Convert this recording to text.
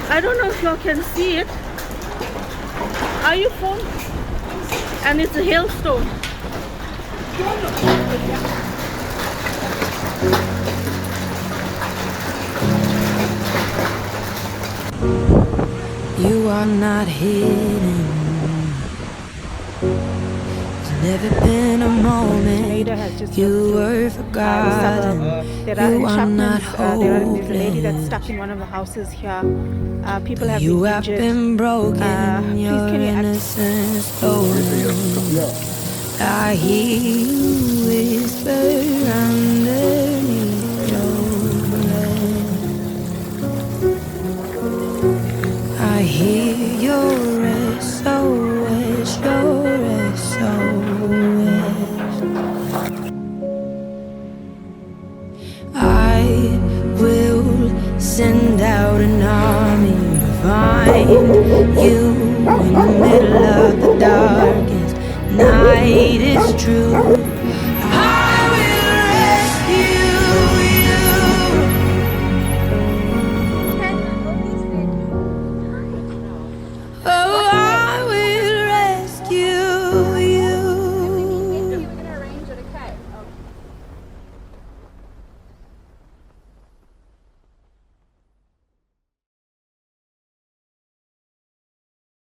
I don't know if y'all can see it. Are you phone? And it's a hailstone. You are not hidden. There's never been a moment you were forgotten. There are You are not there's a lady that's hopeless. stuck in one of the houses here. People have You been have injured. been broken, Please, your can you innocence stolen. I hear you whisper underneath your breath. I hear your SOS, your SOS. I will send out an army to find you in the middle of the darkest night. It's true.